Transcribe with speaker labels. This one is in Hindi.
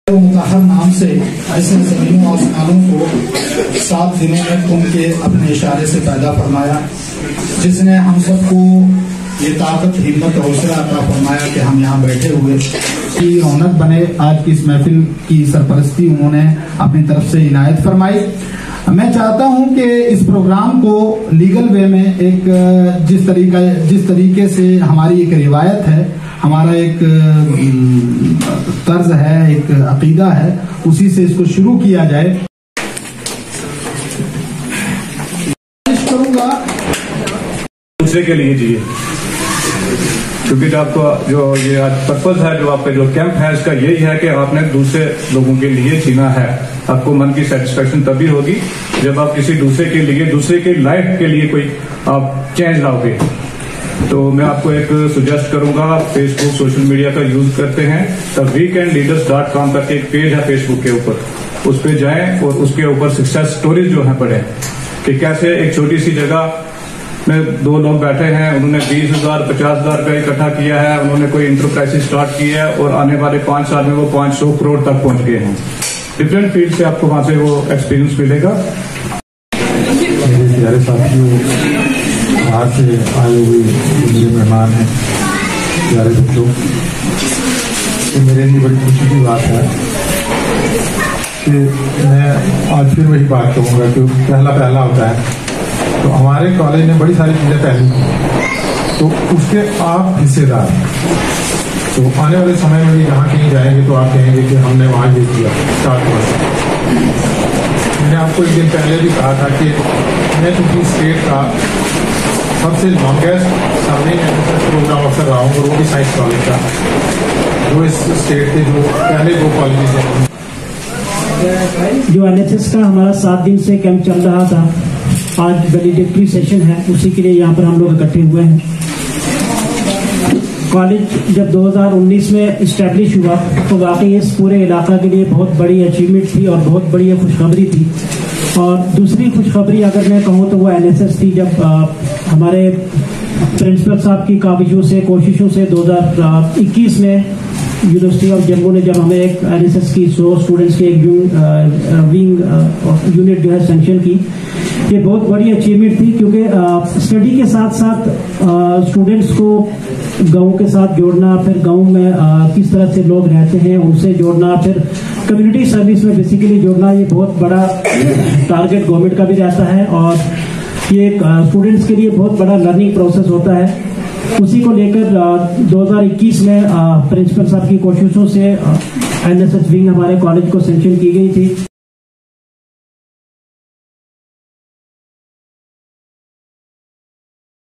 Speaker 1: मुताहर नाम से ऐसे ज़मीनों आसमानों को 7 दिनों में उनके अपने इशारे से पैदा फरमाया, जिसने हम सबको ये ताकत, हिम्मत, हौसला अता फरमाया कि हम यहाँ बैठे हुए की रौनक बने। आज की इस महफिल की सरपरस्ती उन्होंने अपनी तरफ से इनायत फरमाई। मैं चाहता हूं कि इस प्रोग्राम को लीगल वे में एक जिस तरीके से हमारी एक रिवायत है, हमारा एक तर्ज है, एक अकीदा है, उसी से इसको शुरू किया जाए। करूंगा
Speaker 2: दूसरे के लिए चाहिए, क्योंकि जो आपको जो ये आज पर्पज है, जो आपका जो कैंप है, इसका यही है कि आपने दूसरे लोगों के लिए जीना है। आपको मन की सेटिस्फेक्शन तभी होगी जब आप किसी दूसरे के लिए, दूसरे की लाइफ के लिए कोई आप चेंज लाओगे। तो मैं आपको एक सुजेस्ट करूंगा, फेसबुक सोशल मीडिया का यूज करते हैं, द weekendleaders.com करके एक पेज है फेसबुक के ऊपर, उस पे जाएं और उसके ऊपर सक्सेस स्टोरीज जो है पढ़ें कि कैसे एक छोटी सी जगह में 2 लोग बैठे हैं, उन्होंने 20,000 50,000 रुपया इकट्ठा किया है, उन्होंने कोई इंटरप्राइज स्टार्ट किया है और आने वाले 5 साल में वो 500 करोड़ तक पहुंच गए हैं। डिफरेंट फील्ड से आपको वहां से वो एक्सपीरियंस मिलेगा।
Speaker 3: मेरे प्यारे साथियों, बाहर से आए हुए मेरे मेहमान हैं, प्यारे बच्चों, ये मेरे लिए बड़ी खुशी की बात है कि मैं आज फिर वही बात कहूँगा कि पहला होता है। तो हमारे कॉलेज ने बड़ी सारी चीज़ें पहली की, तो उसके आप हिस्सेदार। तो आने वाले समय में भी जहाँ कहीं जाएंगे तो आप कहेंगे कि हमने वहाँ ये किया स्टार्ट हुआ। मैंने आपको एक दिन पहले भी कहा था कि मैं क्योंकि स्टेट का सबसे longest serving NSS programme officer रहा हूँ, और वो भी साइंस कॉलेज का, जो इस स्टेट के जो पहले 2 कॉलेज हैं।
Speaker 4: जो एनएसएस का हमारा 7 दिन से कैंप चल रहा था, आज वैलिडेटरी सेशन है, उसी के लिए यहाँ पर हम लोग इकट्ठे हुए हैं। कॉलेज जब 2019 में इस्टेब्लिश हुआ तो वाकई इस पूरे इलाका के लिए बहुत बड़ी अचीवमेंट थी और बहुत बड़ी खुशखबरी थी। और दूसरी खुशखबरी अगर मैं कहूँ तो वो एनएसएस थी, जब हमारे प्रिंसिपल साहब की काविशों से, कोशिशों से 2021 में यूनिवर्सिटी ऑफ जम्मू ने जब हमें एक एनएसएस की 100 स्टूडेंट्स की एक विंग यूनिट जो है सैंक्शन की। ये बहुत बड़ी अचीवमेंट थी, क्योंकि स्टडी के साथ साथ स्टूडेंट्स को गांव के साथ जोड़ना, फिर गांव में किस तरह से लोग रहते हैं उनसे जोड़ना, फिर कम्युनिटी सर्विस में बेसिकली जोड़ना, ये बहुत बड़ा टारगेट गवर्नमेंट का भी रहता है और ये स्टूडेंट्स के लिए बहुत बड़ा लर्निंग प्रोसेस होता है। उसी को लेकर 2021 में प्रिंसिपल साहब की कोशिशों से एनएसएस विंग हमारे कॉलेज को सैंक्शन की गई थी।